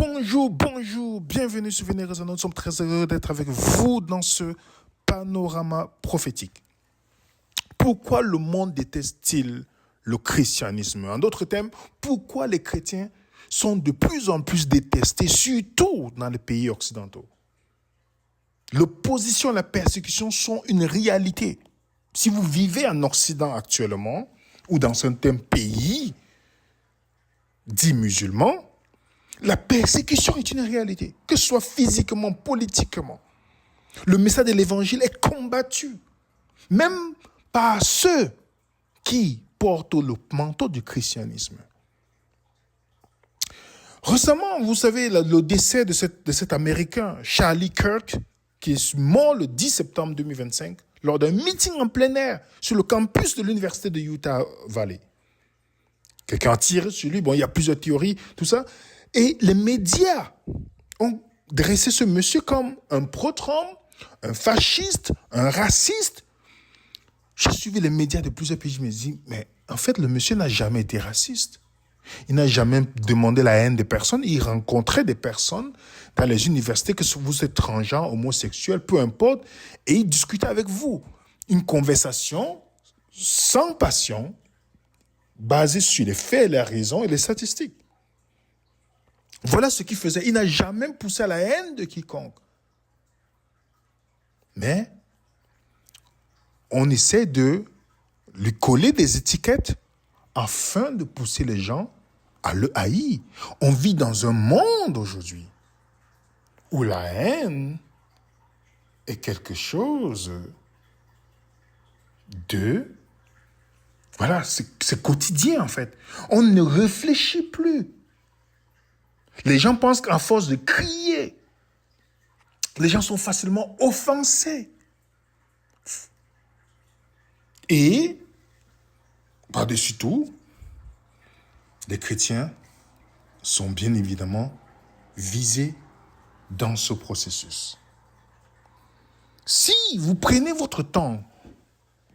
Bonjour, bienvenue sur Venez Raisonner. Nous sommes très heureux d'être avec vous dans ce panorama prophétique. Pourquoi le monde déteste-t-il le christianisme? En d'autres termes, pourquoi les chrétiens sont de plus en plus détestés, surtout dans les pays occidentaux? L'opposition et la persécution sont une réalité. Si vous vivez en Occident actuellement, ou dans certains pays dits musulmans, la persécution est une réalité, que ce soit physiquement, politiquement. Le message de l'évangile est combattu, même par ceux qui portent le manteau du christianisme. Récemment, vous savez, le décès de cet Américain, Charlie Kirk, qui est mort le 10 septembre 2025, lors d'un meeting en plein air sur le campus de l'université de Utah Valley. Quelqu'un a tiré sur lui, il y a plusieurs théories, tout ça. Et les médias ont dressé ce monsieur comme un pro-Trump, un fasciste, un raciste. J'ai suivi les médias de plusieurs pays, je me dis, mais en fait, le monsieur n'a jamais été raciste. Il n'a jamais demandé la haine des personnes. Il rencontrait des personnes dans les universités, que vous êtes transgenre, homosexuel, peu importe, et il discutait avec vous. Une conversation sans passion, basée sur les faits, les raisons et les statistiques. Voilà ce qu'il faisait. Il n'a jamais poussé à la haine de quiconque. Mais on essaie de lui coller des étiquettes afin de pousser les gens à le haïr. On vit dans un monde aujourd'hui où la haine est quelque chose de... Voilà, c'est quotidien en fait. On ne réfléchit plus. Les gens pensent qu'à force de crier, les gens sont facilement offensés. Et, par-dessus tout, les chrétiens sont bien évidemment visés dans ce processus. Si vous prenez votre temps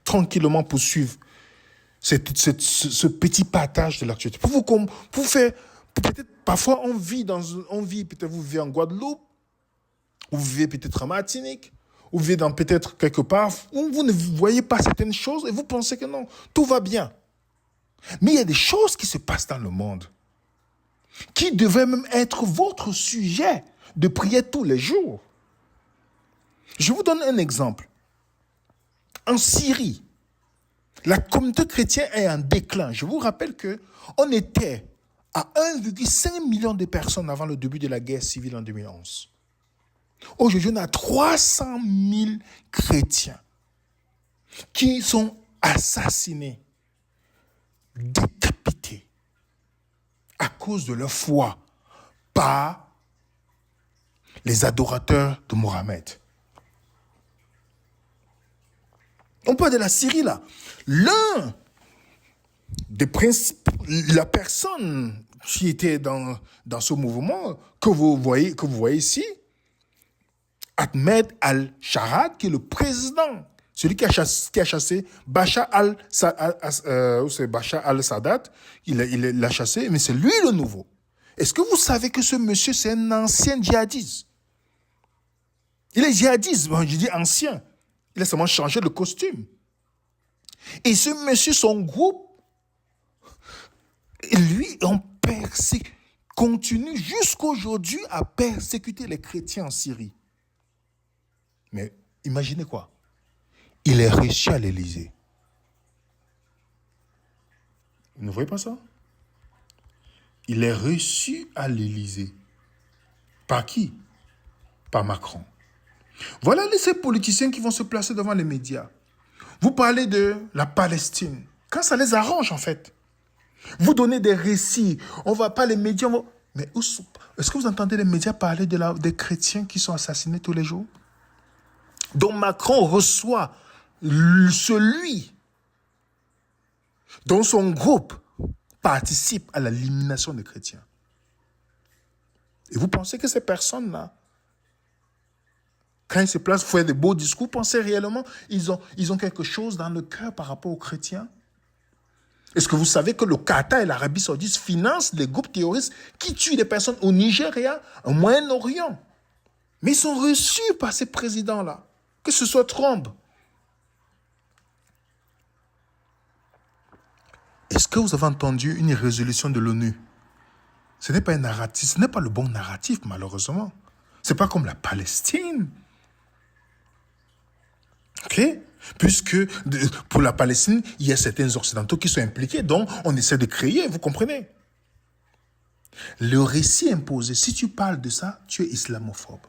tranquillement pour suivre ce petit partage de l'actualité, pour vous faire, peut-être parfois on vit peut-être vous vivez en Guadeloupe, ou vous vivez peut-être en Martinique, ou vous vivez dans peut-être quelque part où vous ne voyez pas certaines choses et vous pensez que non, tout va bien. Mais il y a des choses qui se passent dans le monde qui devraient même être votre sujet de prière tous les jours. Je vous donne un exemple. En Syrie, la communauté chrétienne est en déclin. Je vous rappelle qu'on était à 1,5 million de personnes avant le début de la guerre civile en 2011. Aujourd'hui, on a 300 000 chrétiens qui sont assassinés, décapités à cause de leur foi par les adorateurs de Mohammed. On parle de la Syrie là. L'un des principes, la personne qui était dans ce mouvement que vous voyez ici, Ahmed al-Sharad, qui est le président, celui qui a chassé Bachar al-Sadat, il l'a chassé, mais c'est lui le nouveau. Est-ce que vous savez que ce monsieur, c'est un ancien djihadiste? Il est djihadiste, je dis ancien. Il a seulement changé de costume. Et ce monsieur, son groupe, lui, continue jusqu'aujourd'hui à persécuter les chrétiens en Syrie. Mais imaginez quoi? Il est reçu à l'Élysée. Vous ne voyez pas ça? Il est reçu à l'Élysée. Par qui? Par Macron. Voilà ces politiciens qui vont se placer devant les médias. Vous parlez de la Palestine. Quand ça les arrange, en fait. Vous donnez des récits. On ne va pas les médias. Mais est-ce que vous entendez les médias parler des chrétiens qui sont assassinés tous les jours? Donc Macron reçoit celui dont son groupe participe à l'élimination des chrétiens. Et vous pensez que ces personnes-là, quand ils se placent, font des beaux discours, pensez réellement, ils ont quelque chose dans le cœur par rapport aux chrétiens? Est-ce que vous savez que le Qatar et l'Arabie Saoudite financent des groupes terroristes qui tuent des personnes au Nigeria, au Moyen-Orient? Mais ils sont reçus par ces présidents-là, que ce soit Trump. Est-ce que vous avez entendu une résolution de l'ONU? Ce n'est pas un narratif, ce n'est pas le bon narratif, malheureusement. Ce n'est pas comme la Palestine. OK? Puisque pour la Palestine, il y a certains Occidentaux qui sont impliqués, donc on essaie de créer, vous comprenez? Le récit imposé, si tu parles de ça, tu es islamophobe.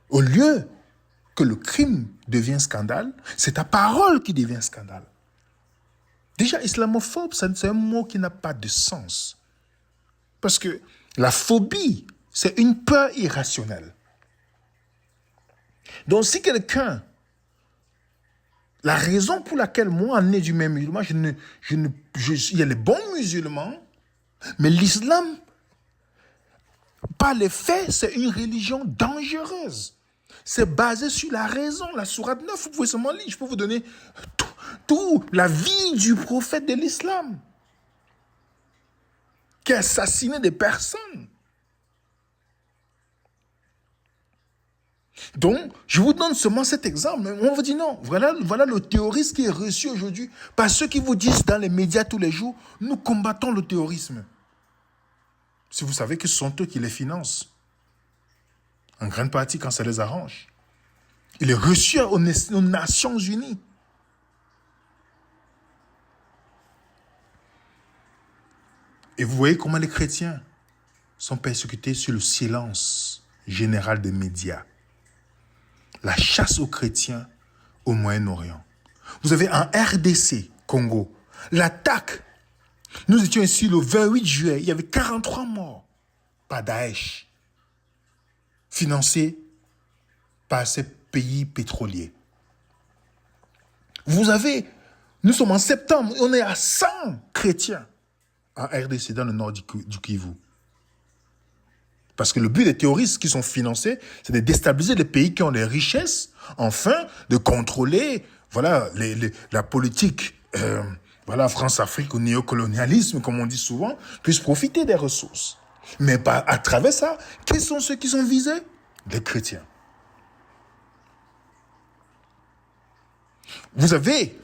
Au lieu que le crime devienne scandale, c'est ta parole qui devient scandale. Déjà, islamophobe, c'est un mot qui n'a pas de sens. Parce que la phobie, c'est une peur irrationnelle. Donc si quelqu'un, la raison pour laquelle moi, né du même musulman, il y a les bons musulmans, mais l'islam, par les faits, c'est une religion dangereuse. C'est basé sur la raison. La sourate 9, vous pouvez seulement lire. Je peux vous donner tout la vie du prophète de l'islam qui a assassiné des personnes. Donc, je vous donne seulement cet exemple. Mais on vous dit non. Voilà le terrorisme qui est reçu aujourd'hui par ceux qui vous disent dans les médias tous les jours, nous combattons le terrorisme. Si vous savez que ce sont eux qui les financent. En grande partie quand ça les arrange. Il est reçu aux Nations Unies. Et vous voyez comment les chrétiens sont persécutés sur le silence général des médias. La chasse aux chrétiens au Moyen-Orient. Vous avez en RDC, Congo, l'attaque. Nous étions ici le 28 juillet, il y avait 43 morts par Daesh, financés par ces pays pétroliers. Nous sommes en septembre, on est à 100 chrétiens en RDC, dans le nord du Kivu. Parce que le but des terroristes qui sont financés, c'est de déstabiliser les pays qui ont des richesses, afin de contrôler la politique France-Afrique ou néocolonialisme, comme on dit souvent, puisse profiter des ressources. Mais à travers ça, quels sont ceux qui sont visés? Les chrétiens. Vous avez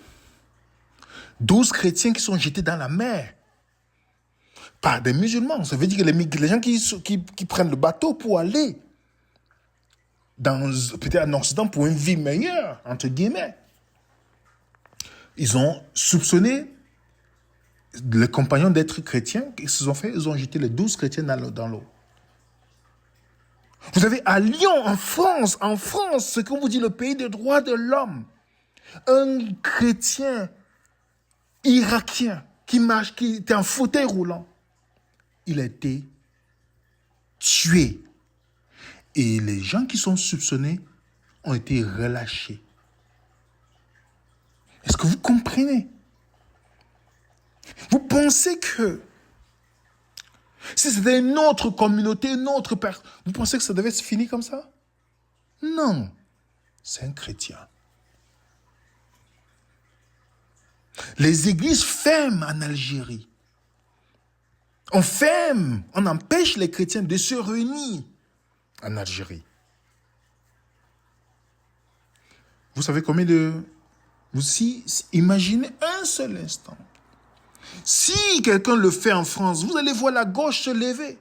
12 chrétiens qui sont jetés dans la mer par des musulmans. Ça veut dire que les gens qui prennent le bateau pour aller peut-être en Occident pour une vie meilleure, entre guillemets, ils ont soupçonné les compagnons d'être chrétiens. Qu'est-ce qu'ils ont fait? Ils ont jeté les 12 chrétiens dans l'eau. Vous avez à Lyon, en France, ce qu'on vous dit le pays des droits de l'homme, un chrétien irakien qui était en fauteuil roulant, il a été tué. Et les gens qui sont soupçonnés ont été relâchés. Est-ce que vous comprenez? Vous pensez que si c'était une autre communauté, une autre personne, vous pensez que ça devait se finir comme ça? Non. C'est un chrétien. Les églises ferment en Algérie. On ferme, on empêche les chrétiens de se réunir en Algérie. Vous savez combien imaginez un seul instant. Si quelqu'un le fait en France, vous allez voir la gauche se lever.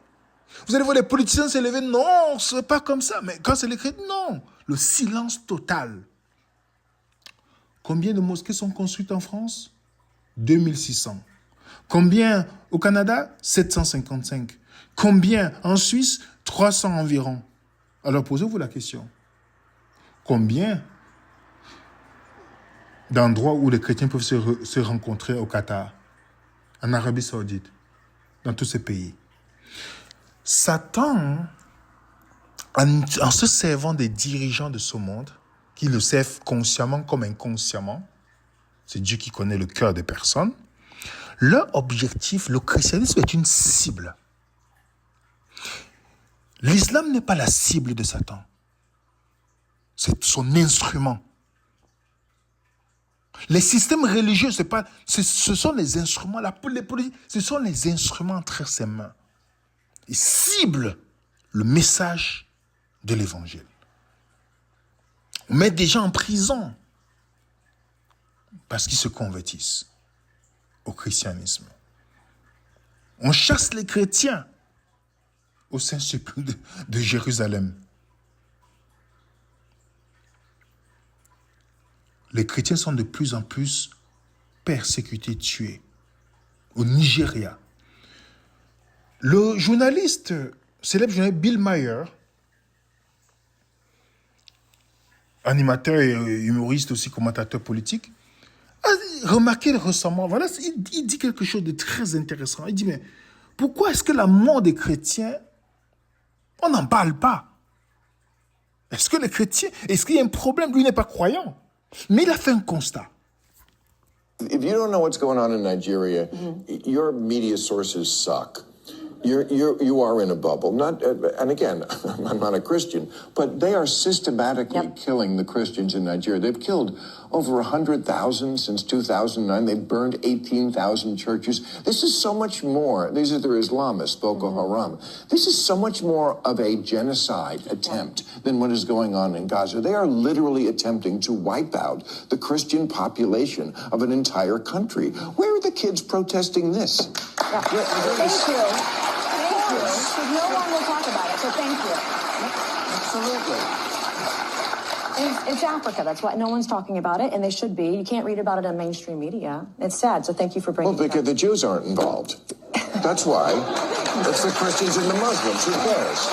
Vous allez voir les politiciens se lever. Non, ce n'est pas comme ça. Mais quand c'est les chrétiens, non. Le silence total. Combien de mosquées sont construites en France? 2600. Combien au Canada? 755. Combien en Suisse? 300 environ. Alors posez-vous la question. Combien d'endroits où les chrétiens peuvent se rencontrer au Qatar, en Arabie Saoudite, dans tous ces pays? Satan, en se servant des dirigeants de ce monde, qui le servent consciemment comme inconsciemment, c'est Dieu qui connaît le cœur des personnes, leur objectif, le christianisme est une cible. L'islam n'est pas la cible de Satan. C'est son instrument. Les systèmes religieux, ce sont les instruments, ce sont les instruments entre ses mains. Ils ciblent le message de l'évangile. On met des gens en prison parce qu'ils se convertissent au christianisme. On chasse les chrétiens au Saint-Sépulcre de Jérusalem. Les chrétiens sont de plus en plus persécutés, tués. Au Nigeria. Le célèbre journaliste Bill Maher, animateur et humoriste aussi, commentateur politique, a remarqué récemment, voilà, il dit quelque chose de très intéressant. Il dit, mais pourquoi est-ce que la mort des chrétiens, on n'en parle pas? Est-ce que les chrétiens, est-ce qu'il y a un problème? Lui n'est pas croyant. Mais il a fait un constat. If you don't know what's going on in Nigeria, your media sources suck. You are in a bubble. And again, I'm not a Christian, but they are systematically killing the Christians in Nigeria. They've killed over 100,000 since 2009. They've burned 18,000 churches. This is so much more. These are their Islamists, Boko Haram. This is so much more of a genocide attempt than what is going on in Gaza. They are literally attempting to wipe out the Christian population of an entire country. Where are the kids protesting this? Yeah. Thank you. No one will talk about it, so thank you. Absolutely. It's Africa. That's why no one's talking about it, and they should be. You can't read about it in mainstream media. It's sad, so thank you for bringing it up. Well, because the Jews aren't involved. That's why. It's the Christians and the Muslims. Who cares?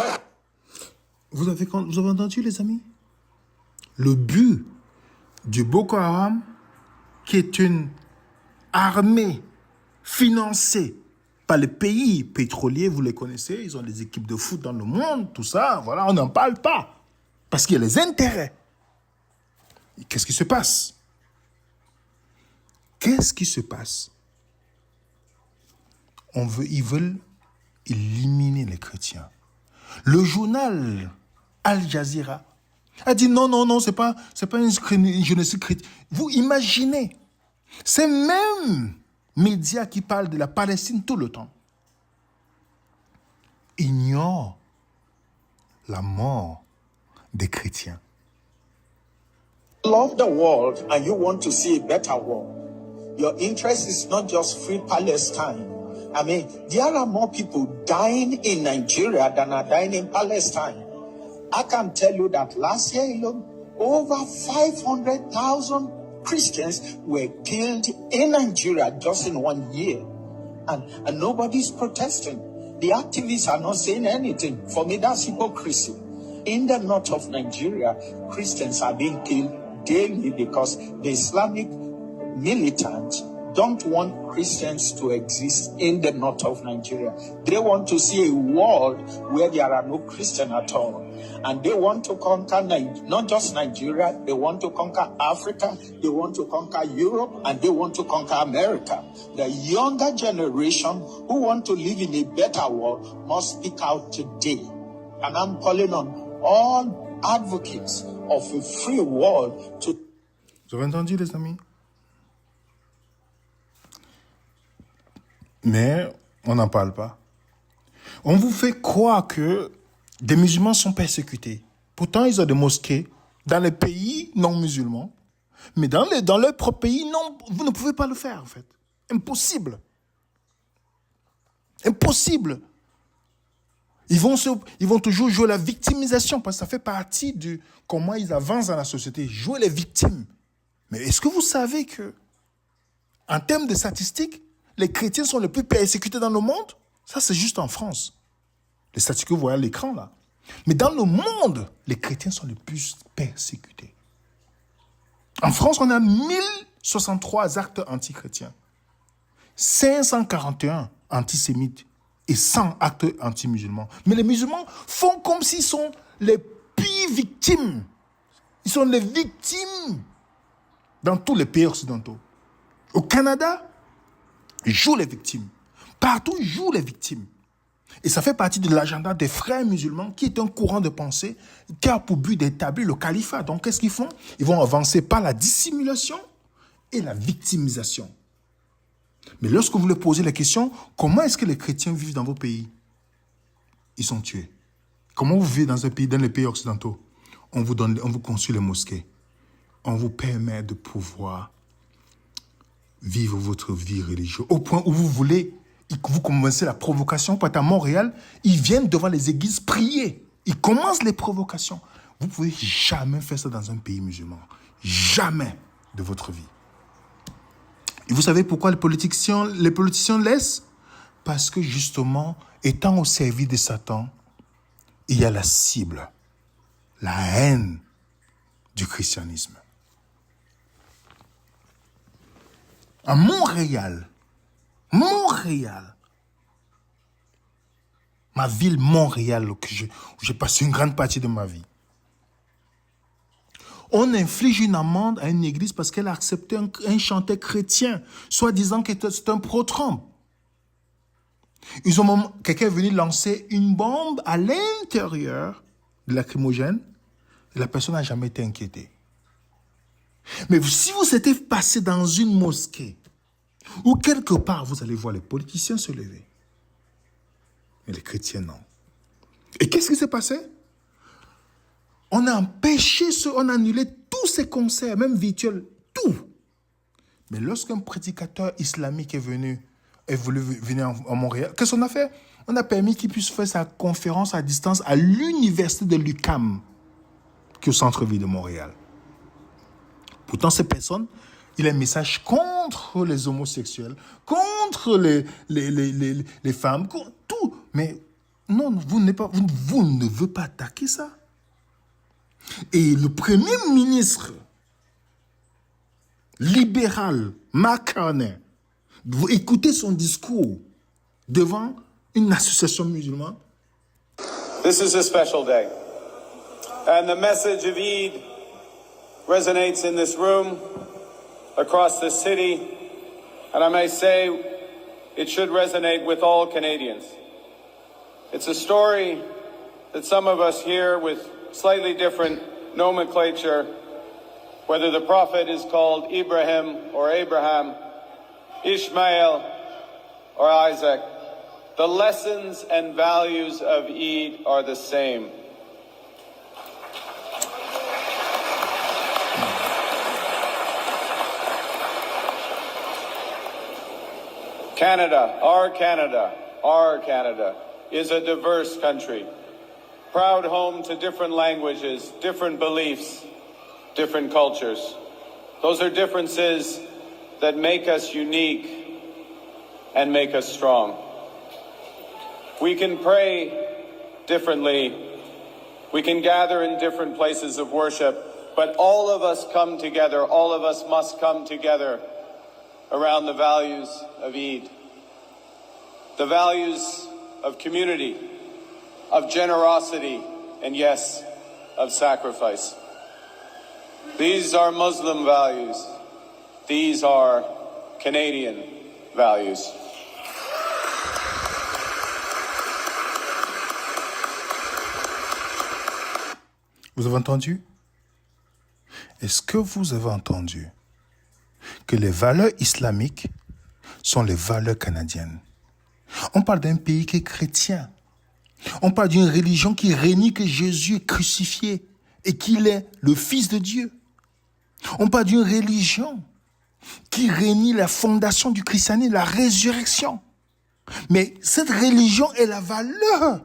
Vous avez entendu, les amis? Le but du Boko Haram, qui est une armée financée par les pays pétroliers, vous les connaissez, ils ont des équipes de foot dans le monde, tout ça, voilà, on n'en parle pas. Parce qu'il y a les intérêts. Et qu'est-ce qui se passe? Qu'est-ce qui se passe? Ils veulent éliminer les chrétiens. Le journal Al Jazeera a dit non, c'est pas une génocide chrétien. Vous imaginez, ces mêmes médias qui parlent de la Palestine tout le temps ignorent la mort des chrétiens. Love the world and you want to see a better world. Your interest is not just free Palestine. I mean, there are more people dying in Nigeria than are dying in Palestine. I can tell you that last year alone, over 500,000 Christians were killed in Nigeria just in 1 year. And nobody's protesting. The activists are not saying anything. For me, that's hypocrisy. In the north of Nigeria, Christians are being killed daily because the Islamic militants don't want Christians to exist in the north of Nigeria. They want to see a world where there are no Christians at all. And they want to conquer not just Nigeria, they want to conquer Africa, they want to conquer Europe, and they want to conquer America. The younger generation who want to live in a better world must speak out today. And I'm calling on all advocates of a free world to... Vous avez entendu, les amis? Mais on n'en parle pas. On vous fait croire que des musulmans sont persécutés. Pourtant, ils ont des mosquées dans les pays non musulmans. Mais dans leur propre pays, non, vous ne pouvez pas le faire, en fait. Impossible. Impossible. Ils vont toujours jouer la victimisation parce que ça fait partie de comment ils avancent dans la société. Jouer les victimes. Mais est-ce que vous savez que, en termes de statistiques, les chrétiens sont les plus persécutés dans le monde? Ça, c'est juste en France. Les statistiques que vous voyez à l'écran, là. Mais dans le monde, les chrétiens sont les plus persécutés. En France, on a 1063 actes anti-chrétiens, 541 antisémites et 100 actes anti-musulmans. Mais les musulmans font comme s'ils sont les pires victimes. Ils sont les victimes dans tous les pays occidentaux. Au Canada, ils jouent les victimes. Partout, ils jouent les victimes. Et ça fait partie de l'agenda des frères musulmans qui est un courant de pensée qui a pour but d'établir le califat. Donc, qu'est-ce qu'ils font? Ils vont avancer par la dissimulation et la victimisation. Mais lorsque vous leur posez la question, comment est-ce que les chrétiens vivent dans vos pays? Ils sont tués. Comment vous vivez dans les pays occidentaux? On vous construit les mosquées. On vous permet de pouvoir vivre votre vie religieuse. Au point où vous commencez la provocation. Parce qu'à Montréal, ils viennent devant les églises prier. Ils commencent les provocations. Vous ne pouvez jamais faire ça dans un pays musulman. Jamais de votre vie. Et vous savez pourquoi les politiciens laissent? Parce que justement, étant au service de Satan, il y a la cible, la haine du christianisme. À Montréal, ma ville Montréal, où j'ai passé une grande partie de ma vie, on inflige une amende à une église parce qu'elle a accepté un chanteur chrétien, soi-disant que c'est un pro-Trump. Quelqu'un est venu lancer une bombe à l'intérieur de lacrymogène et la personne n'a jamais été inquiétée. Mais si vous étiez passé dans une mosquée ou quelque part, vous allez voir les politiciens se lever. Mais les chrétiens, non. Et qu'est-ce qui s'est passé? On a on a annulé tous ces concerts, même virtuels, tout. Mais lorsqu'un prédicateur islamique est voulu venir en Montréal, qu'est-ce qu'on a fait? On a permis qu'il puisse faire sa conférence à distance à l'université de l'UQAM, qui est au centre-ville de Montréal. Pourtant, ces personnes, il a un message contre les homosexuels, contre les femmes, contre tout. Mais non, vous ne voulez pas attaquer ça. Et le premier ministre libéral, Mark Carney, vous écoutez son discours devant une association musulmane. This is a special day. And the message of Eid resonates in this room, across the city, and I may say it should resonate with all Canadians. It's a story that some of us hear with slightly different nomenclature, whether the prophet is called Ibrahim or Abraham, Ishmael or Isaac. The lessons and values of Eid are the same. Canada, our Canada, is a diverse country. Proud home to different languages, different beliefs, different cultures. Those are differences that make us unique and make us strong. We can pray differently. We can gather in different places of worship, but all of us come together, all of us must come together around the values of Eid. The values of community, of generosity, and yes, of sacrifice. These are Muslim values. These are Canadian values. Vous avez entendu? Est-ce que vous avez entendu que les valeurs islamiques sont les valeurs canadiennes? On parle d'un pays qui est chrétien. On parle d'une religion qui renie que Jésus est crucifié et qu'il est le Fils de Dieu. On parle d'une religion qui renie la fondation du christianisme, la résurrection. Mais cette religion est la valeur.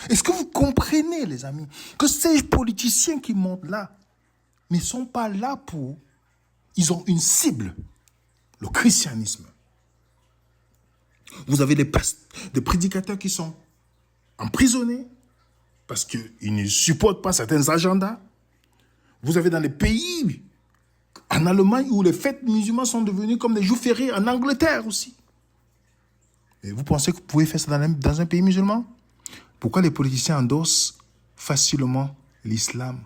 Est-ce que vous comprenez, les amis, que ces politiciens qui montent là ne sont pas là pour... Ils ont une cible, le christianisme. Vous avez des prédicateurs qui sont emprisonnés parce qu'ils ne supportent pas certains agendas. Vous avez dans les pays, en Allemagne, où les fêtes musulmanes sont devenues comme des jours fériés, en Angleterre aussi. Et vous pensez que vous pouvez faire ça dans un pays musulman? Pourquoi les politiciens endossent facilement l'islam?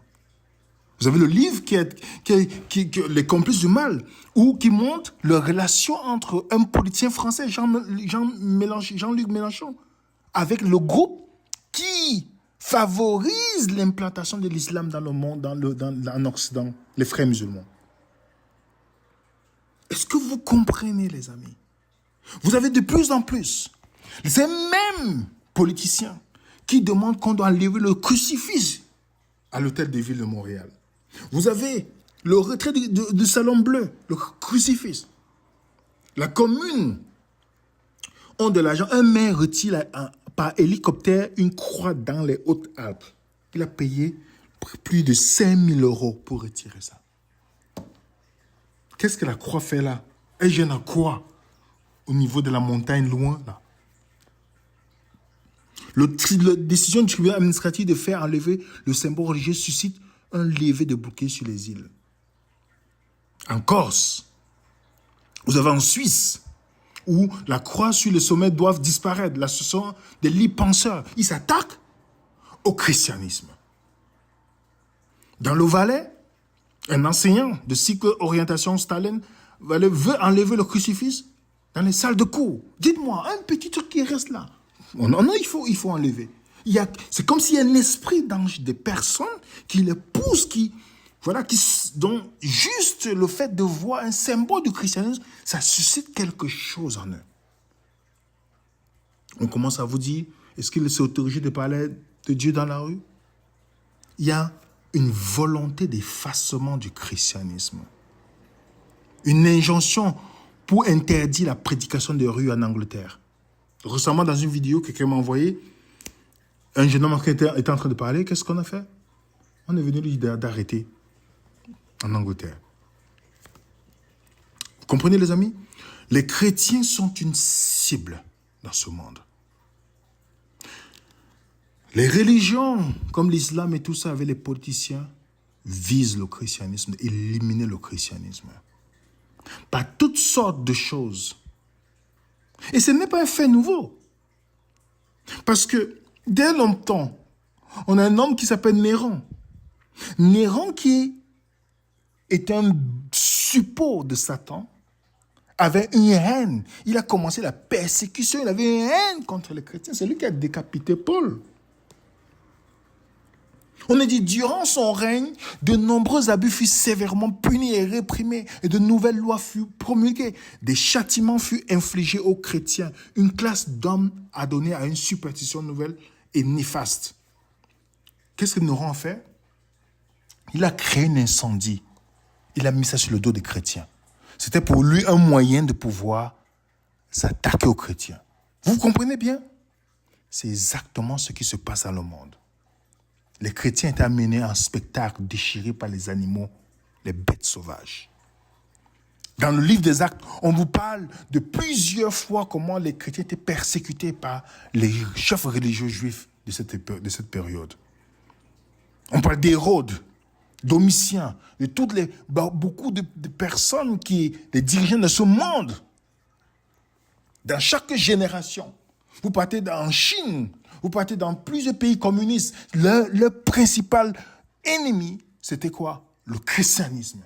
Vous avez le livre Les complices du mal, qui montre la relation entre un politicien français, Jean-Luc Mélenchon, avec le groupe qui favorise l'implantation de l'islam dans le monde, en Occident, les frères musulmans. Est-ce que vous comprenez, les amis? Vous avez de plus en plus ces mêmes politiciens qui demandent qu'on doit enlever le crucifix à l'hôtel de ville de Montréal. Vous avez le retrait du Salon Bleu, le crucifix. La commune ont de l'argent. Un maire retire par hélicoptère une croix dans les Hautes-Alpes. Il a payé plus de 5 000 € pour retirer ça. Qu'est-ce que la croix fait là? Elle gêne à quoi? Au niveau de la montagne, loin là. La décision du tribunal administratif de faire enlever le symbole religieux suscite un lever de bouquet sur les îles. En Corse, vous avez en Suisse, où la croix sur le sommet doivent disparaître. Là, ce sont des libres penseurs. Ils s'attaquent au christianisme. Dans le Valais, un enseignant de cycle orientation Staline veut enlever le crucifix dans les salles de cours. Dites-moi, un petit truc qui reste là. Non, il faut enlever. C'est comme s'il y a un esprit d'ange des personnes qui les poussent, dont juste le fait de voir un symbole du christianisme, ça suscite quelque chose en eux. On commence à vous dire, est-ce qu'il est autorisé de parler de Dieu dans la rue? Il y a une volonté d'effacement du christianisme. Une injonction pour interdire la prédication de rue en Angleterre. Récemment, dans une vidéo que quelqu'un m'a envoyée, un jeune homme était en train de parler. Qu'est-ce qu'on a fait? On est venu lui dire d'arrêter en Angleterre. Vous comprenez, les amis? Les chrétiens sont une cible dans ce monde. Les religions, comme l'islam et tout ça, avec les politiciens, visent le christianisme, éliminer le christianisme. Par toutes sortes de choses. Et ce n'est pas un fait nouveau. Parce que, dès longtemps, on a un homme qui s'appelle Néron. Néron qui est un suppôt de Satan, avait une haine. Il a commencé la persécution, il avait une haine contre les chrétiens. C'est lui qui a décapité Paul. On a dit, durant son règne, de nombreux abus furent sévèrement punis et réprimés, et de nouvelles lois furent promulguées. Des châtiments furent infligés aux chrétiens. Une classe d'hommes a donné à une superstition nouvelle et néfaste. Qu'est-ce que Néron a fait? Il a créé un incendie. Il a mis ça sur le dos des chrétiens. C'était pour lui un moyen de pouvoir s'attaquer aux chrétiens. Vous comprenez bien? C'est exactement ce qui se passe dans le monde. Les chrétiens étaient amenés en spectacle déchirés par les animaux, les bêtes sauvages. Dans le livre des Actes, on vous parle de plusieurs fois comment les chrétiens étaient persécutés par les chefs religieux juifs de cette période. On parle d'Hérode, Domitien, de beaucoup de personnes les dirigeants de ce monde. Dans chaque génération, vous partez en Chine, vous partez dans plusieurs pays communistes, le principal ennemi, c'était quoi? Le christianisme.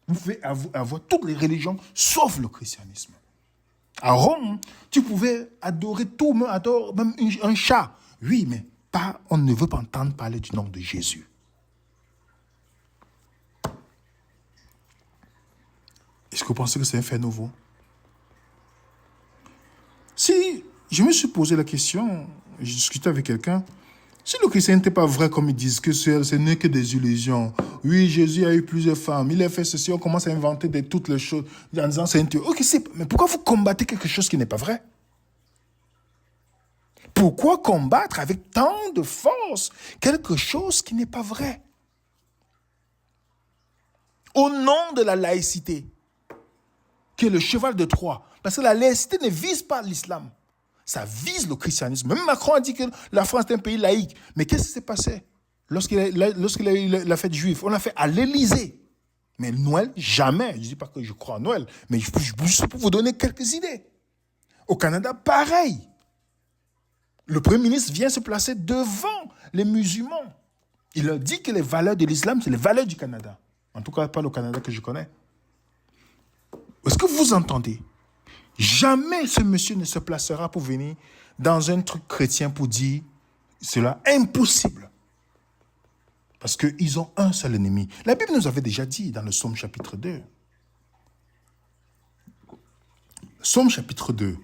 Vous pouvez avoir toutes les religions, sauf le christianisme. À Rome, tu pouvais adorer tout, même un chat. Oui, mais on ne veut pas entendre parler du nom de Jésus. Est-ce que vous pensez que c'est un fait nouveau? Si je me suis posé la question, j'ai discuté avec quelqu'un, si le chrétien n'était pas vrai comme ils disent, que ce n'est que des illusions, oui, Jésus a eu plusieurs femmes, il a fait ceci, on commence à inventer toutes les choses, en disant c'est un Dieu. Ok, mais pourquoi vous combattez quelque chose qui n'est pas vrai? Pourquoi combattre avec tant de force quelque chose qui n'est pas vrai? Au nom de la laïcité, qui est le cheval de Troie, parce que la laïcité ne vise pas l'islam. Ça vise le christianisme. Même Macron a dit que la France est un pays laïque. Mais qu'est-ce qui s'est passé lorsqu'il a eu la fête juive? On l'a fait à l'Élysée. Mais Noël, jamais. Je ne dis pas que je crois à Noël, mais juste pour vous donner quelques idées. Au Canada, pareil. Le Premier ministre vient se placer devant les musulmans. Il leur dit que les valeurs de l'islam, c'est les valeurs du Canada. En tout cas, pas le Canada que je connais. Est-ce que vous entendez? Jamais ce monsieur ne se placera pour venir dans un truc chrétien pour dire cela impossible. Parce qu'ils ont un seul ennemi. La Bible nous avait déjà dit dans le Psaume chapitre 2. Somme chapitre 2.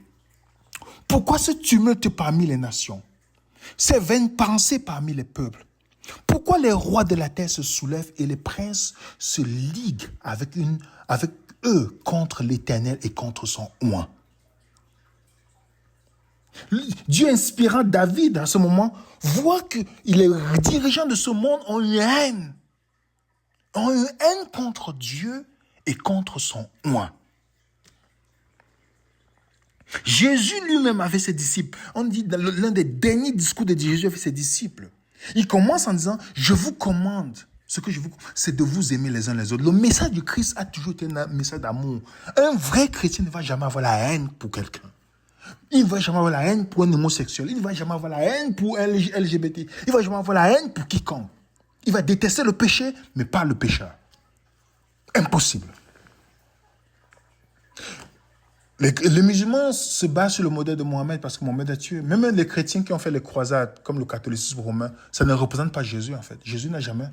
Pourquoi ce tumulte parmi les nations? Ces vaines pensées parmi les peuples? Pourquoi les rois de la terre se soulèvent et les princes se liguent avec eux contre l'Éternel et contre son oint? Dieu inspirant David à ce moment voit que les dirigeants de ce monde ont une haine contre Dieu et contre son oint. Jésus lui-même avait ses disciples. On dit dans l'un des derniers discours de Jésus avec ses disciples. Il commence en disant, je vous commande, c'est de vous aimer les uns les autres. Le message du Christ a toujours été un message d'amour. Un vrai chrétien ne va jamais avoir la haine pour quelqu'un. Il ne va jamais avoir la haine pour un homosexuel. Il ne va jamais avoir la haine pour un LGBT. Il ne va jamais avoir la haine pour quiconque. Il va détester le péché, mais pas le pécheur. Impossible. Les musulmans se basent sur le modèle de Mohammed parce que Mohammed a tué. Même les chrétiens qui ont fait les croisades, comme le catholicisme romain, ça ne représente pas Jésus en fait. Jésus n'a jamais.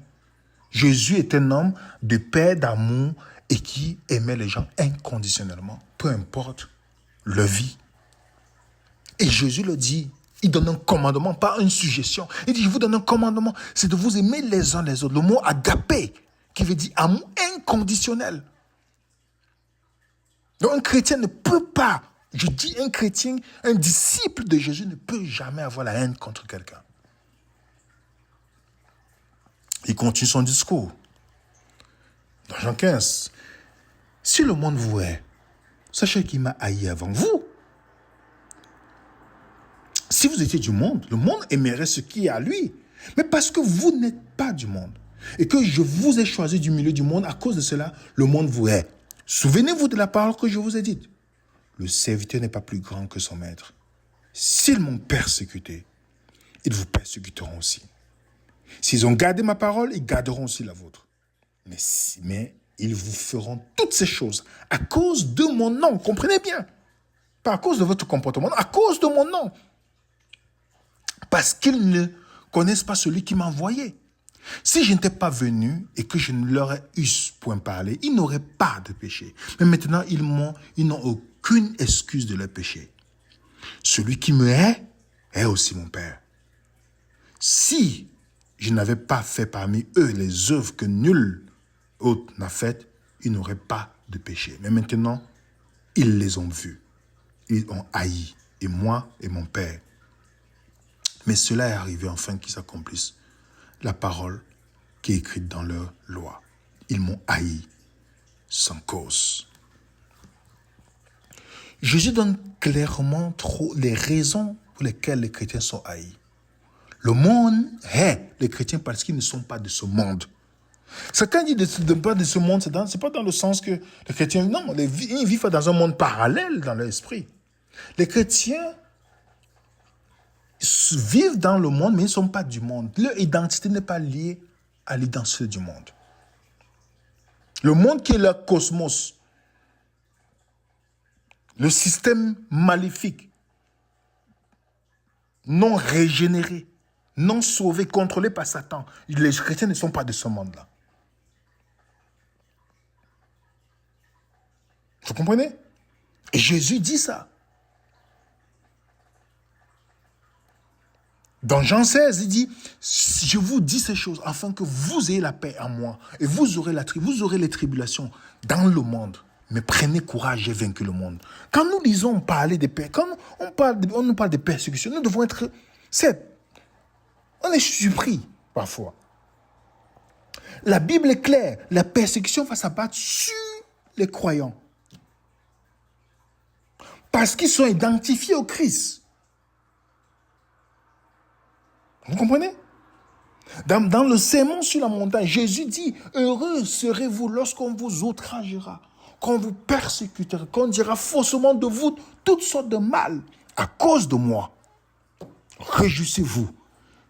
Jésus est un homme de paix, d'amour et qui aimait les gens inconditionnellement, peu importe leur vie. Et Jésus le dit, il donne un commandement, pas une suggestion. Il dit, je vous donne un commandement, c'est de vous aimer les uns les autres. Le mot agapé, qui veut dire amour inconditionnel. Donc un chrétien ne peut pas, je dis un chrétien, un disciple de Jésus ne peut jamais avoir la haine contre quelqu'un. Il continue son discours. Dans Jean 15, si le monde vous hait, sachez qu'il m'a haï avant vous. Si vous étiez du monde, le monde aimerait ce qui est à lui. Mais parce que vous n'êtes pas du monde et que je vous ai choisi du milieu du monde, à cause de cela, le monde vous hait. Souvenez-vous de la parole que je vous ai dite. Le serviteur n'est pas plus grand que son maître. S'ils m'ont persécuté, ils vous persécuteront aussi. S'ils ont gardé ma parole, ils garderont aussi la vôtre. Mais ils vous feront toutes ces choses à cause de mon nom. Comprenez bien. Pas à cause de votre comportement, à cause de mon nom. Parce qu'ils ne connaissent pas celui qui m'a envoyé. Si je n'étais pas venu et que je ne leur ai eusse point parlé, ils n'auraient pas de péché. Mais maintenant, ils n'ont aucune excuse de leur péché. Celui qui me hait est aussi mon Père. Si je n'avais pas fait parmi eux les œuvres que nul autre n'a faites, ils n'auraient pas de péché. Mais maintenant, ils les ont vus. Ils ont haï. Et moi et mon Père. Mais cela est arrivé afin qu'ils accomplissent la parole qui est écrite dans leur loi. Ils m'ont haï sans cause. Jésus donne clairement les raisons pour lesquelles les chrétiens sont haïs. Le monde hait les chrétiens parce qu'ils ne sont pas de ce monde. Certains disent de pas de ce monde, c'est pas dans le sens que les chrétiens, non, ils vivent dans un monde parallèle dans leur esprit. Les chrétiens vivent dans le monde, mais ils ne sont pas du monde. Leur identité n'est pas liée à l'identité du monde. Le monde qui est le cosmos, le système maléfique, non régénéré, non sauvé, contrôlé par Satan. Les chrétiens ne sont pas de ce monde-là. Vous comprenez? Et Jésus dit ça. Dans Jean 16, il dit, je vous dis ces choses afin que vous ayez la paix en moi et vous aurez les tribulations dans le monde. Mais prenez courage, j'ai vaincu le monde. Quand nous lisons parler des paix, quand on nous parle de persécution, nous devons être... On est surpris parfois. La Bible est claire, la persécution va s'abattre sur les croyants. Parce qu'ils sont identifiés au Christ. Vous comprenez? Dans le sermon sur la montagne, Jésus dit, heureux serez-vous lorsqu'on vous outragera, qu'on vous persécutera, qu'on dira faussement de vous toutes sortes de mal à cause de moi. Réjouissez-vous,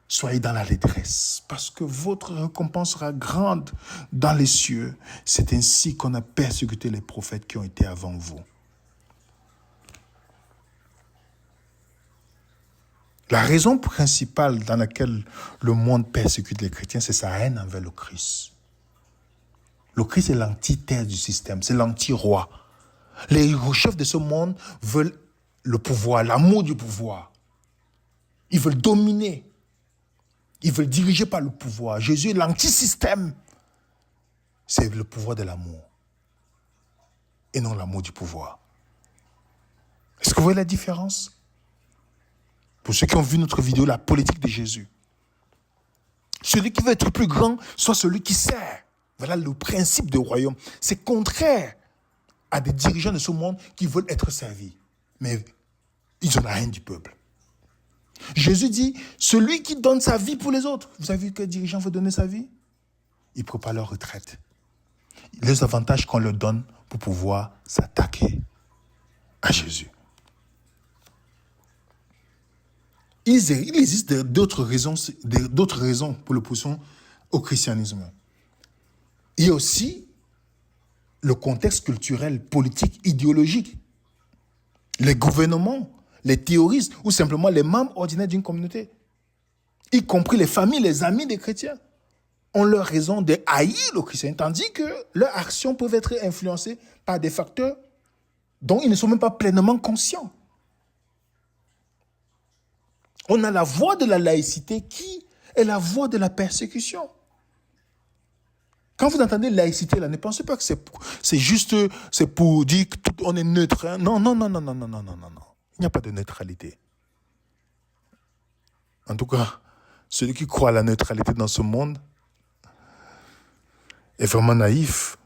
soyez dans la détresse, parce que votre récompense sera grande dans les cieux. C'est ainsi qu'on a persécuté les prophètes qui ont été avant vous. La raison principale dans laquelle le monde persécute les chrétiens, c'est sa haine envers le Christ. Le Christ est l'antithèse du système, c'est l'anti-roi. Les chefs de ce monde veulent le pouvoir, l'amour du pouvoir. Ils veulent dominer. Ils veulent diriger par le pouvoir. Jésus est l'antisystème. C'est le pouvoir de l'amour. Et non l'amour du pouvoir. Est-ce que vous voyez la différence? Pour ceux qui ont vu notre vidéo, la politique de Jésus. Celui qui veut être plus grand, soit celui qui sert. Voilà le principe du royaume. C'est contraire à des dirigeants de ce monde qui veulent être servis. Mais ils ont la haine du peuple. Jésus dit, celui qui donne sa vie pour les autres. Vous avez vu que dirigeant veut donner sa vie? Ils préparent leur retraite. Les avantages qu'on leur donne pour pouvoir s'attaquer à Jésus. Il existe d'autres raisons pour l'opposition au christianisme. Il y a aussi le contexte culturel, politique, idéologique. Les gouvernements, les théoristes ou simplement les membres ordinaires d'une communauté, y compris les familles, les amis des chrétiens, ont leur raison de haïr le christianisme, tandis que leurs actions peuvent être influencées par des facteurs dont ils ne sont même pas pleinement conscients. On a la voie de la laïcité qui est la voie de la persécution. Quand vous entendez laïcité, là, ne pensez pas que c'est pour dire qu'on est neutre. Hein? Non. Il n'y a pas de neutralité. En tout cas, celui qui croit à la neutralité dans ce monde est vraiment naïf.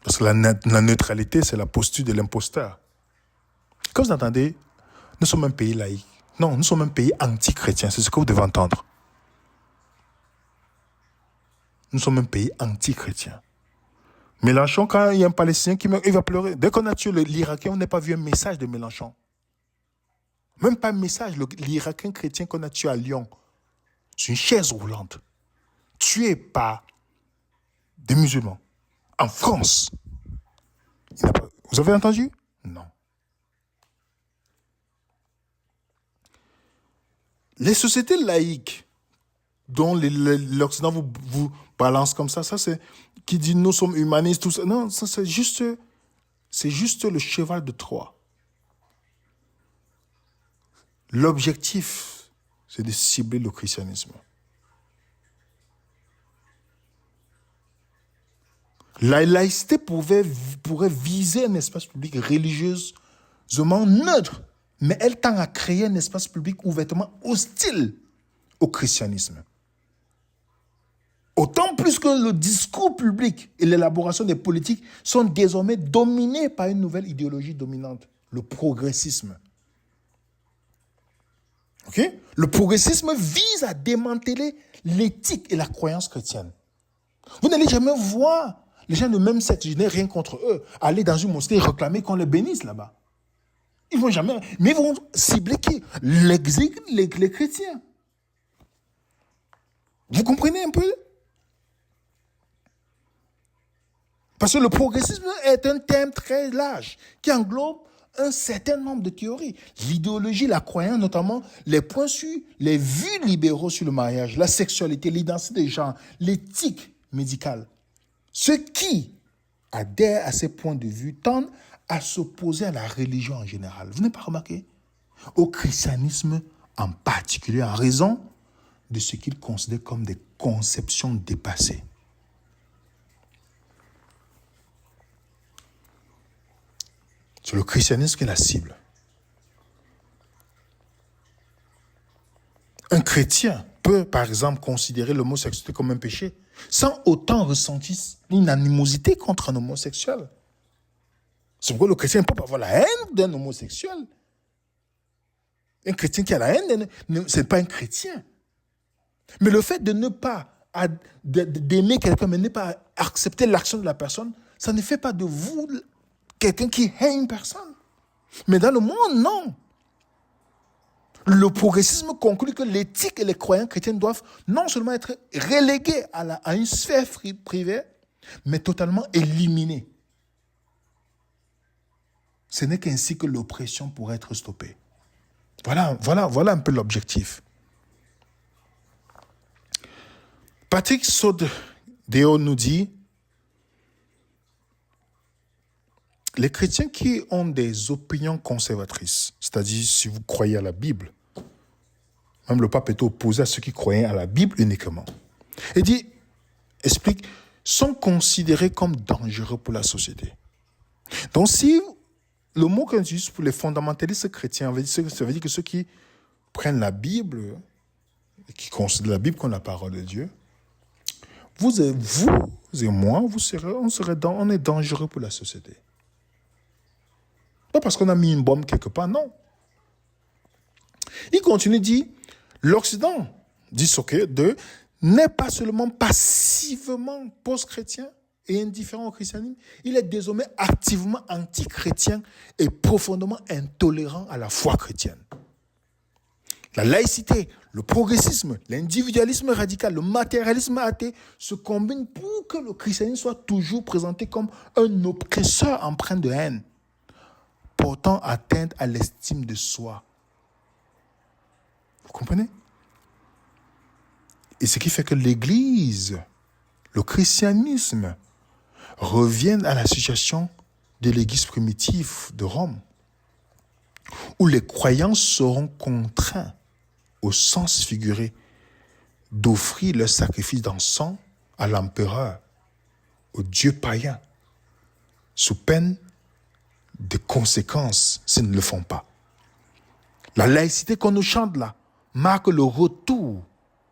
Parce que la neutralité, c'est la posture de l'imposteur. Quand vous entendez, nous sommes un pays laïque. Non, nous sommes un pays anti-chrétien. C'est ce que vous devez entendre. Nous sommes un pays anti-chrétien. Mélenchon, quand il y a un Palestinien qui meurt, il va pleurer. Dès qu'on a tué l'Irakien, on n'a pas vu un message de Mélenchon. Même pas un message. L'Irakien chrétien qu'on a tué à Lyon, sur une chaise roulante, tué par des musulmans, en France. Vous avez entendu? Non. Les sociétés laïques dont l'Occident vous balance comme ça c'est qui dit nous sommes humanistes, tout ça. Non, ça c'est juste le cheval de Troie. L'objectif, c'est de cibler le christianisme. La laïcité pourrait viser un espace public religieusement neutre, mais elle tend à créer un espace public ouvertement hostile au christianisme. Autant plus que le discours public et l'élaboration des politiques sont désormais dominés par une nouvelle idéologie dominante, le progressisme. Okay? Le progressisme vise à démanteler l'éthique et la croyance chrétienne. Vous n'allez jamais voir les gens de même sexe, je n'ai rien contre eux, aller dans une mosquée et réclamer qu'on les bénisse là-bas. Ils vont jamais, mais ils vont cibler qui? Les chrétiens. Vous comprenez un peu? Parce que le progressisme est un thème très large qui englobe un certain nombre de théories. L'idéologie, la croyance, notamment les points sur les vues libéraux sur le mariage, la sexualité, l'identité de genre, l'éthique médicale. Ceux qui adhèrent à ces points de vue tendent à s'opposer à la religion en général. Vous n'avez pas remarqué? Au christianisme en particulier, en raison de ce qu'ils considèrent comme des conceptions dépassées. C'est le christianisme qui est la cible. Un chrétien peut, par exemple, considérer l'homosexualité comme un péché sans autant ressentir une animosité contre un homosexuel. C'est pourquoi le chrétien ne peut pas avoir la haine d'un homosexuel. Un chrétien qui a la haine, ce n'est pas un chrétien. Mais le fait de ne pas d'aimer quelqu'un, mais ne pas accepter l'action de la personne, ça ne fait pas de vous quelqu'un qui hait une personne. Mais dans le monde, non. Le progressisme conclut que l'éthique et les croyances chrétiennes doivent non seulement être reléguées à une sphère privée, mais totalement éliminées. Ce n'est qu'ainsi que l'oppression pourrait être stoppée. Voilà un peu l'objectif. Patrick Sodeo nous dit les chrétiens qui ont des opinions conservatrices, c'est-à-dire si vous croyez à la Bible, même le pape était opposé à ceux qui croyaient à la Bible uniquement. Il dit, explique, sont considérés comme dangereux pour la société. Donc si le mot qu'on utilise pour les fondamentalistes chrétiens, ça veut dire que ceux qui prennent la Bible, qui considèrent la Bible comme la parole de Dieu, vous et moi, on est dangereux pour la société. Pas parce qu'on a mis une bombe quelque part, non. Il continue, dit, l'Occident, dit Socrate, n'est pas seulement passivement post-chrétien et indifférent au christianisme, il est désormais activement anti-chrétien et profondément intolérant à la foi chrétienne. La laïcité, le progressisme, l'individualisme radical, le matérialisme athée se combinent pour que le christianisme soit toujours présenté comme un oppresseur empreint de haine, portant atteinte à l'estime de soi. Vous comprenez? Et ce qui fait que l'Église, le christianisme, reviennent à la situation de l'Église primitive de Rome, où les croyants seront contraints, au sens figuré, d'offrir leur sacrifice d'encens à l'empereur, au dieu païen, sous peine de conséquences s'ils ne le font pas. La laïcité qu'on nous chante là marque le retour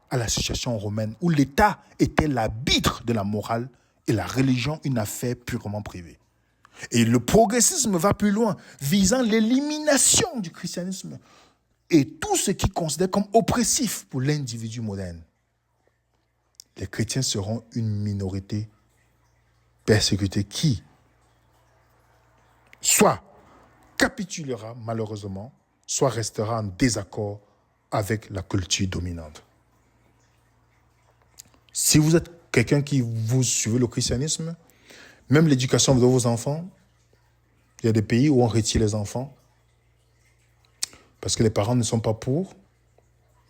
à la situation romaine où l'État était l'arbitre de la morale et la religion une affaire purement privée. Et le progressisme va plus loin, visant l'élimination du christianisme et tout ce qui considère comme oppressif pour l'individu moderne. Les chrétiens seront une minorité persécutée qui soit capitulera malheureusement, soit restera en désaccord avec la culture dominante. Si vous êtes quelqu'un qui vous suivez le christianisme, même l'éducation de vos enfants, il y a des pays où on retire les enfants parce que les parents ne sont pas pour.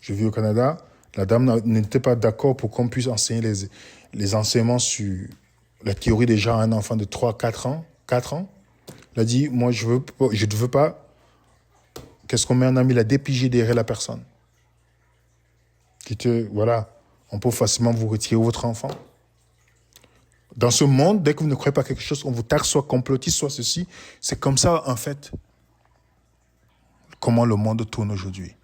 J'ai vu au Canada, la dame n'était pas d'accord pour qu'on puisse enseigner les enseignements sur la théorie déjà à un enfant de 3-4 ans. Elle a dit, moi je ne veux pas. Qu'est-ce qu'on met en ami? Il a dépigé derrière la personne. Voilà, on peut facilement vous retirer votre enfant. Dans ce monde, dès que vous ne croyez pas quelque chose, on vous taxe soit complotiste, soit ceci. C'est comme ça, en fait, comment le monde tourne aujourd'hui.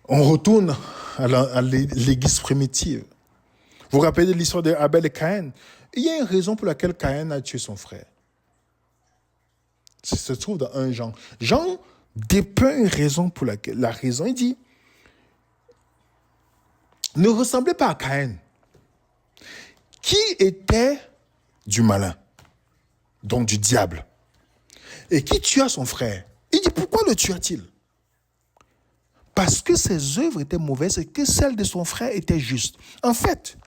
On retourne à l'église primitive. Vous vous rappelez de l'histoire d'Abel et Caïn? Il y a une raison pour laquelle Caïn a tué son frère. Ça se trouve dans 1 Jean. Jean dépeint une raison pour laquelle. La raison, il dit, ne ressemblez pas à Caïn, qui était du malin, donc du diable, et qui tua son frère. Il dit, pourquoi le tua-t-il? Parce que ses œuvres étaient mauvaises et que celles de son frère étaient justes. En fait,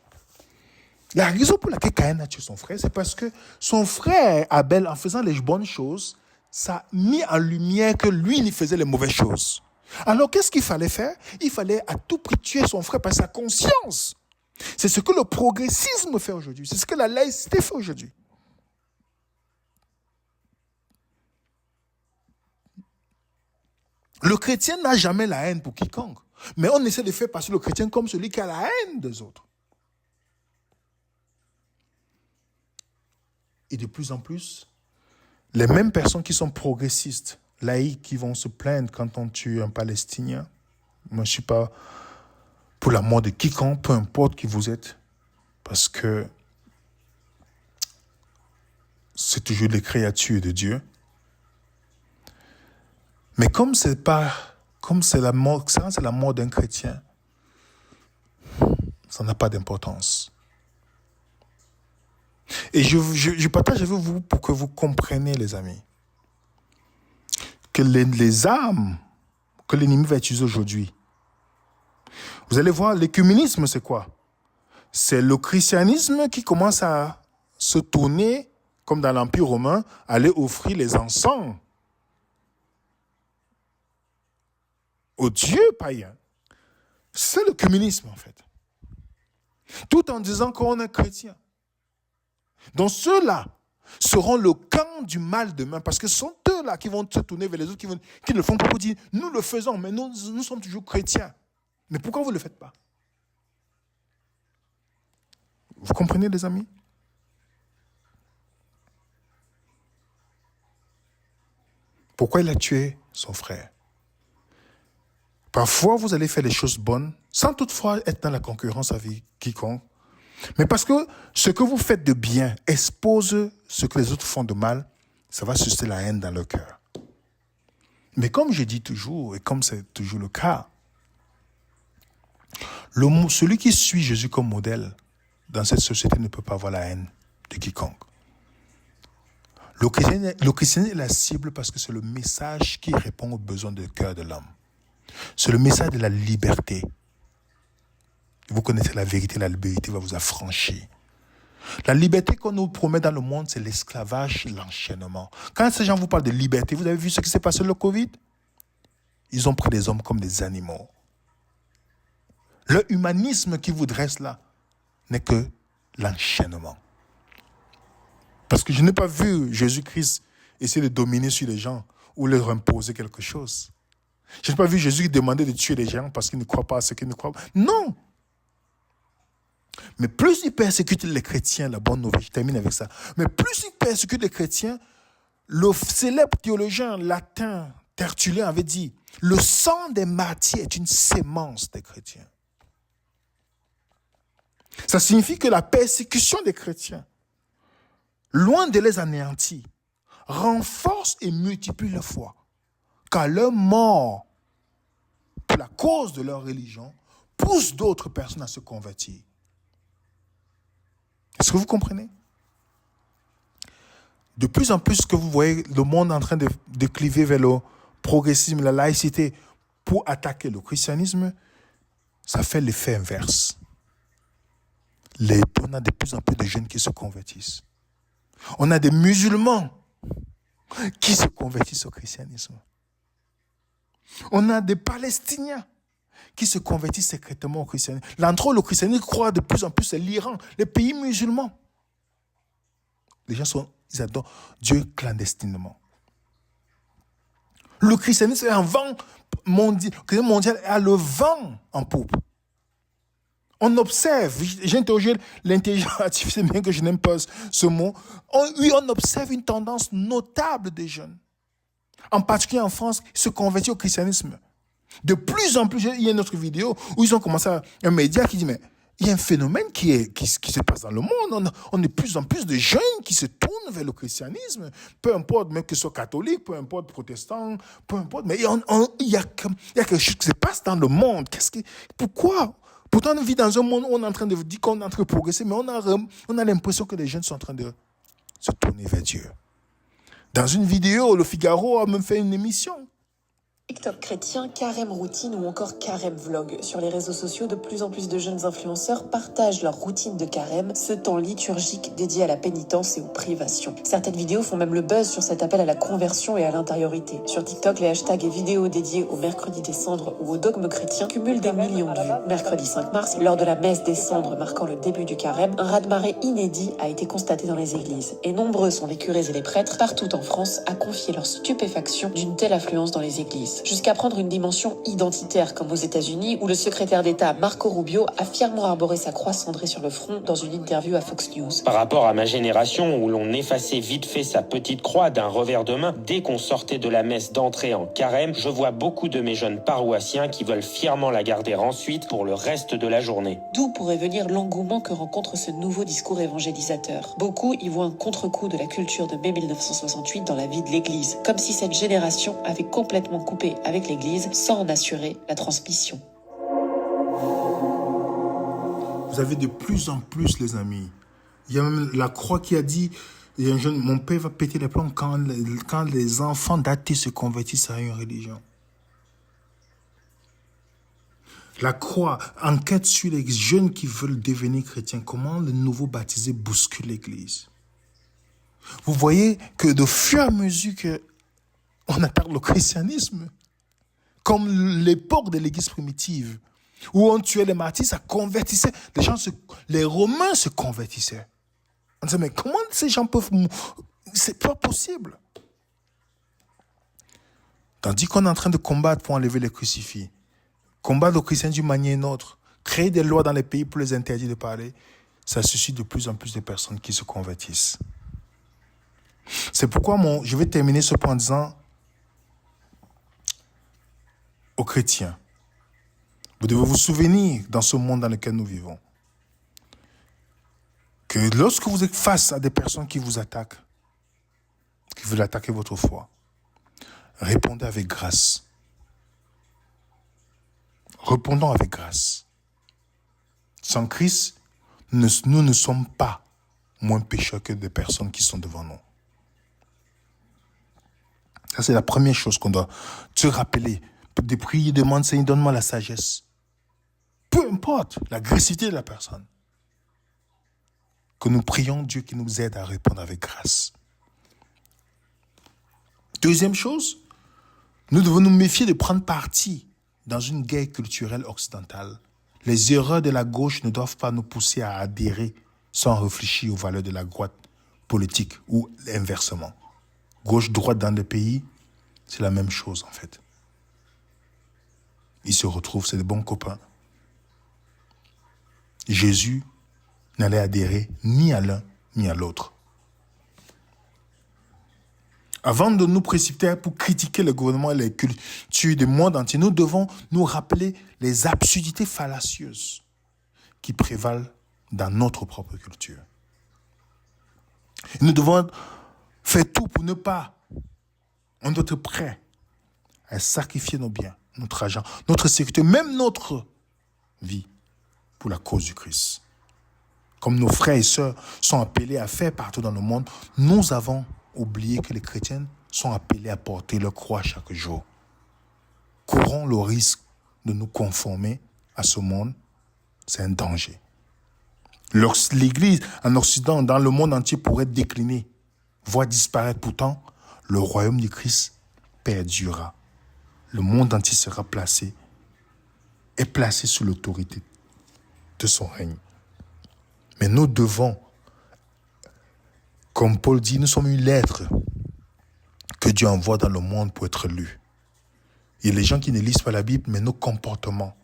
la raison pour laquelle Caïn a tué son frère, c'est parce que son frère Abel, en faisant les bonnes choses, ça a mis en lumière que lui, il faisait les mauvaises choses. Alors, qu'est-ce qu'il fallait faire? Il fallait à tout prix tuer son frère par sa conscience. C'est ce que le progressisme fait aujourd'hui. C'est ce que la laïcité fait aujourd'hui. Le chrétien n'a jamais la haine pour quiconque. Mais on essaie de faire passer le chrétien comme celui qui a la haine des autres. Et de plus en plus, les mêmes personnes qui sont progressistes, laïcs, qui vont se plaindre quand on tue un Palestinien. Moi, je ne suis pas pour la mort de quiconque, peu importe qui vous êtes, parce que c'est toujours les créatures de Dieu. Mais comme c'est la mort d'un chrétien, ça n'a pas d'importance. Et je partage avec vous pour que vous compreniez, les amis, que les armes que l'ennemi va utiliser aujourd'hui, vous allez voir, l'écuménisme, c'est quoi? C'est le christianisme qui commence à se tourner, comme dans l'Empire romain, aller offrir les encens aux dieux païens. C'est l'écuménisme, en fait. Tout en disant qu'on est chrétien. Donc ceux-là seront le camp du mal demain, parce que ce sont eux-là qui vont se tourner vers les autres, qui ne le font pas pour dire, nous le faisons, mais nous sommes toujours chrétiens. Mais pourquoi vous ne le faites pas? Vous comprenez, les amis? Pourquoi il a tué son frère? Parfois, vous allez faire des choses bonnes, sans toutefois être dans la concurrence avec quiconque. Mais parce que ce que vous faites de bien expose ce que les autres font de mal, ça va susciter la haine dans leur cœur. Mais comme je dis toujours, et comme c'est toujours le cas, celui qui suit Jésus comme modèle dans cette société ne peut pas avoir la haine de quiconque. Le christianisme est la cible parce que c'est le message qui répond aux besoins du cœur de l'homme. C'est le message de la liberté. Vous connaissez la vérité va vous affranchir. La liberté qu'on nous promet dans le monde, c'est l'esclavage, l'enchaînement. Quand ces gens vous parlent de liberté, vous avez vu ce qui s'est passé le Covid? Ils ont pris les hommes comme des animaux. Le humanisme qui vous dresse là n'est que l'enchaînement. Parce que je n'ai pas vu Jésus-Christ essayer de dominer sur les gens ou leur imposer quelque chose. Je n'ai pas vu Jésus demander de tuer les gens parce qu'ils ne croient pas à ce qu'ils ne croient pas. Non! Mais plus il persécute les chrétiens, la bonne nouvelle, je termine avec ça, mais plus il persécute les chrétiens, le célèbre théologien latin Tertullien avait dit, le sang des martyrs est une sémence des chrétiens. Ça signifie que la persécution des chrétiens, loin de les anéantir, renforce et multiplie leur foi, car leur mort pour la cause de leur religion pousse d'autres personnes à se convertir. Est-ce que vous comprenez? De plus en plus que vous voyez le monde en train de décliver vers le progressisme, la laïcité, pour attaquer le christianisme, ça fait l'effet inverse. On a de plus en plus de jeunes qui se convertissent. On a des musulmans qui se convertissent au christianisme. On a des Palestiniens qui se convertissent secrètement au christianisme. L'endroit où le christianisme croit de plus en plus, c'est l'Iran, les pays musulmans. Les gens ils adorent Dieu clandestinement. Le christianisme est en vent mondial. Le christianisme mondial a le vent en poupe. On observe, j'ai interrogé l'intelligence artificielle, bien que je n'aime pas ce mot. On observe une tendance notable des jeunes. En particulier en France, ils se convertissent au christianisme. De plus en plus, il y a une autre vidéo où ils ont commencé un média qui dit, mais il y a un phénomène qui se passe dans le monde. On a de plus en plus de jeunes qui se tournent vers le christianisme. Peu importe, même que ce soit catholique, peu importe, protestant, peu importe. Mais il y a quelque chose qui se passe dans le monde. Pourquoi? Pourtant, on vit dans un monde où on est en train de dire qu'on est en train de progresser, mais on a l'impression que les jeunes sont en train de se tourner vers Dieu. Dans une vidéo, le Figaro a même fait une émission. TikTok chrétien, carême routine ou encore carême vlog. Sur les réseaux sociaux, de plus en plus de jeunes influenceurs partagent leur routine de carême, ce temps liturgique dédié à la pénitence et aux privations. Certaines vidéos font même le buzz sur cet appel à la conversion et à l'intériorité. Sur TikTok, les hashtags et vidéos dédiés au mercredi des cendres ou au dogme chrétien cumulent des millions de vues. Mercredi 5 mars, lors de la messe des cendres marquant le début du carême, un raz-de-marée inédit a été constaté dans les églises. Et nombreux sont les curés et les prêtres, partout en France, à confier leur stupéfaction d'une telle affluence dans les églises. Jusqu'à prendre une dimension identitaire, comme aux États-Unis, où le secrétaire d'État Marco Rubio a fièrement arboré sa croix cendrée sur le front dans une interview à Fox News. Par rapport à ma génération, où l'on effaçait vite fait sa petite croix d'un revers de main dès qu'on sortait de la messe d'entrée en carême, je vois beaucoup de mes jeunes paroissiens qui veulent fièrement la garder ensuite pour le reste de la journée. D'où pourrait venir l'engouement que rencontre ce nouveau discours évangélisateur. Beaucoup y voient un contre-coup de la culture de mai 1968 dans la vie de l'Église, comme si cette génération avait complètement coupé avec l'Église sans en assurer la transmission. Vous avez de plus en plus, les amis. Il y a même la croix qui a dit, il y a un jeune, mon père va péter les plombs quand les enfants d'athées se convertissent à une religion. La croix enquête sur les jeunes qui veulent devenir chrétiens. Comment le nouveau baptisé bouscule l'Église. Vous voyez que de fur et à mesure qu'on attaque le christianisme, comme l'époque de l'Église primitive, où on tuait les martyrs, ça convertissait. Les Romains se convertissaient. On dit, mais comment ces gens peuvent... C'est pas possible. Tandis qu'on est en train de combattre pour enlever les crucifix, combattre les chrétiens d'une manière ou d'une autre, créer des lois dans les pays pour les interdire de parler, ça suscite de plus en plus de personnes qui se convertissent. C'est pourquoi je vais terminer ce point en disant aux chrétiens, vous devez vous souvenir dans ce monde dans lequel nous vivons que lorsque vous êtes face à des personnes qui vous attaquent, qui veulent attaquer votre foi, répondez avec grâce. Répondons avec grâce. Sans Christ, nous ne sommes pas moins pécheurs que des personnes qui sont devant nous. Ça, c'est la première chose qu'on doit se rappeler. De prier, demande, Seigneur, donne-moi la sagesse. Peu importe l'agressivité de la personne. Que nous prions Dieu qui nous aide à répondre avec grâce. Deuxième chose, nous devons nous méfier de prendre parti dans une guerre culturelle occidentale. Les erreurs de la gauche ne doivent pas nous pousser à adhérer sans réfléchir aux valeurs de la droite politique ou inversement. Gauche-droite dans le pays, c'est la même chose en fait. Ils se retrouvent, c'est des bons copains. Jésus n'allait adhérer ni à l'un ni à l'autre. Avant de nous précipiter pour critiquer le gouvernement et les cultures du monde entier, nous devons nous rappeler les absurdités fallacieuses qui prévalent dans notre propre culture. Et nous devons faire tout pour ne pas, on doit être prêt à sacrifier nos biens, notre argent, notre sécurité, même notre vie pour la cause du Christ. Comme nos frères et sœurs sont appelés à faire partout dans le monde, nous avons oublié que les chrétiens sont appelés à porter leur croix chaque jour. Courons le risque de nous conformer à ce monde, c'est un danger. L'Église en Occident, dans le monde entier, pourrait décliner, voire disparaître. Pourtant, le royaume du Christ perdurera. Le monde entier sera placé sous l'autorité de son règne. Mais nous devons, comme Paul dit, nous sommes une lettre que Dieu envoie dans le monde pour être lue. Il y a les gens qui ne lisent pas la Bible, mais nos comportements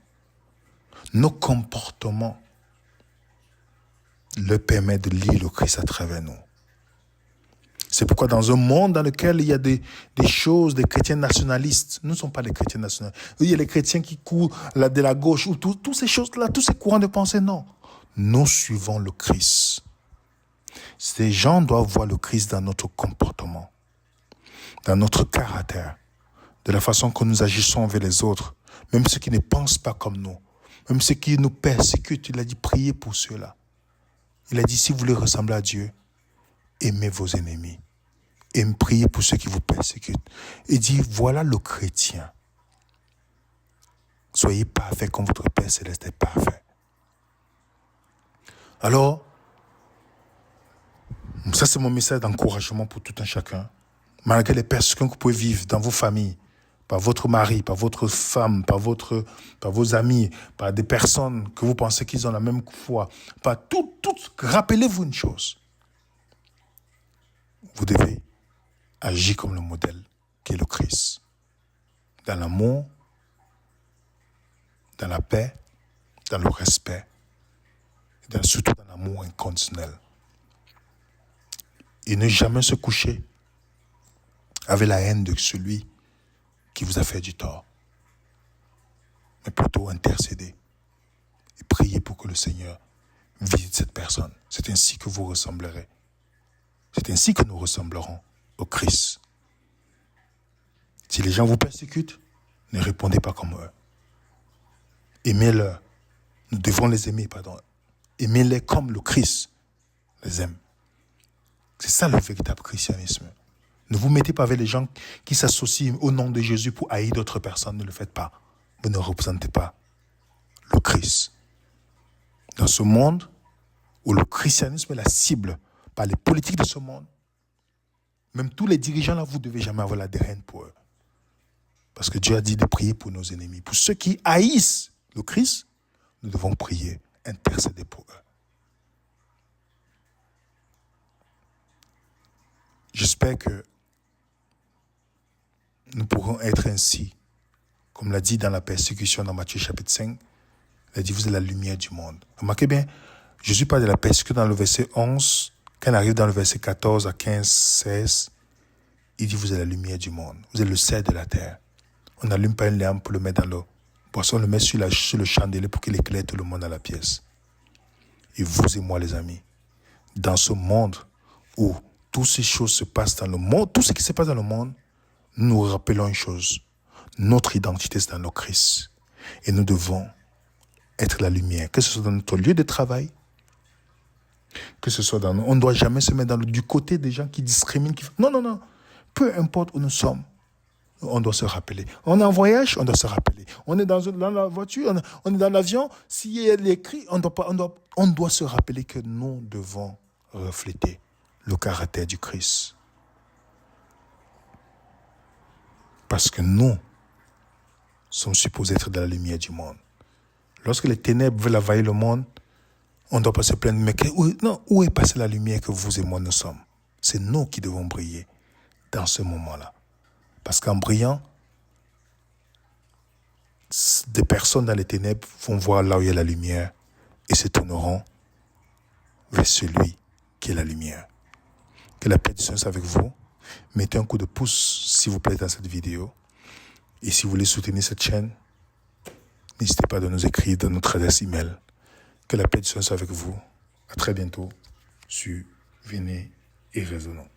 leur permettent de lire le Christ à travers nous. C'est pourquoi dans un monde dans lequel il y a des choses, des chrétiens nationalistes, nous ne sommes pas des chrétiens nationalistes. Il y a les chrétiens qui courent de la gauche, ou toutes ces choses-là, tous ces courants de pensée, non. Nous suivons le Christ. Ces gens doivent voir le Christ dans notre comportement, dans notre caractère, de la façon que nous agissons envers les autres, même ceux qui ne pensent pas comme nous, même ceux qui nous persécutent. Il a dit, priez pour ceux-là. Il a dit, si vous voulez ressembler à Dieu, aimez vos ennemis et priez pour ceux qui vous persécutent. Il dit, voilà le chrétien. Soyez parfaits comme votre Père Céleste est parfait. Alors, ça c'est mon message d'encouragement pour tout un chacun. Malgré les persécutions que vous pouvez vivre dans vos familles, par votre mari, par votre femme, par vos amis, par des personnes que vous pensez qu'ils ont la même foi, par tout, rappelez-vous une chose. Vous devez agir comme le modèle qui est le Christ. Dans l'amour, dans la paix, dans le respect, surtout dans l'amour inconditionnel. Et ne jamais se coucher avec la haine de celui qui vous a fait du tort. Mais plutôt intercéder et prier pour que le Seigneur visite cette personne. C'est ainsi que vous ressemblerez. C'est ainsi que nous ressemblerons au Christ. Si les gens vous persécutent, ne répondez pas comme eux. Aimez-les. Nous devons les aimer, pardon. Aimez-les comme le Christ les aime. C'est ça le véritable christianisme. Ne vous mettez pas avec les gens qui s'associent au nom de Jésus pour haïr d'autres personnes. Ne le faites pas. Vous ne représentez pas le Christ. Dans ce monde où le christianisme est la cible par les politiques de ce monde, même tous les dirigeants là, vous ne devez jamais avoir la haine pour eux. Parce que Dieu a dit de prier pour nos ennemis. Pour ceux qui haïssent le Christ, nous devons prier, intercéder pour eux. j'espère que nous pourrons être ainsi, comme l'a dit dans la persécution dans Matthieu chapitre 5, il a dit, vous êtes la lumière du monde. Remarquez bien, Jésus parle de la persécution dans le verset 11, quand il arrive dans le verset 14 à 15, 16, il dit, vous êtes la lumière du monde, vous êtes le sel de la terre. On n'allume pas une lampe pour le mettre dans l'eau. On le met sur le chandelier pour qu'il éclaire tout le monde dans la pièce. Et vous et moi, les amis, dans ce monde où toutes ces choses se passent dans le monde, tout ce qui se passe dans le monde, nous rappelons une chose. Notre identité, c'est dans le Christ. Et nous devons être la lumière, que ce soit dans notre lieu de travail, que ce soit dans nous. On ne doit jamais se mettre du côté des gens qui discriminent. Non. Peu importe où nous sommes, on doit se rappeler. On est en voyage, on doit se rappeler. On est dans la voiture, on est dans l'avion. S'il y a les cris, on doit se rappeler que nous devons refléter le caractère du Christ. Parce que nous sommes supposés être dans la lumière du monde. Lorsque les ténèbres veulent envahir le monde, on ne doit pas se plaindre. Mais où est passée la lumière que vous et moi nous sommes? C'est nous qui devons briller dans ce moment-là. Parce qu'en brillant, des personnes dans les ténèbres vont voir là où il y a la lumière et se tourneront vers celui qui est la lumière. Que la paix du Seigneur soit avec vous. Mettez un coup de pouce, s'il vous plaît, dans cette vidéo. Et si vous voulez soutenir cette chaîne, n'hésitez pas à nous écrire dans notre adresse email. Que la paix du Seigneur soit avec vous. À très bientôt sur Venez et Raisonnons.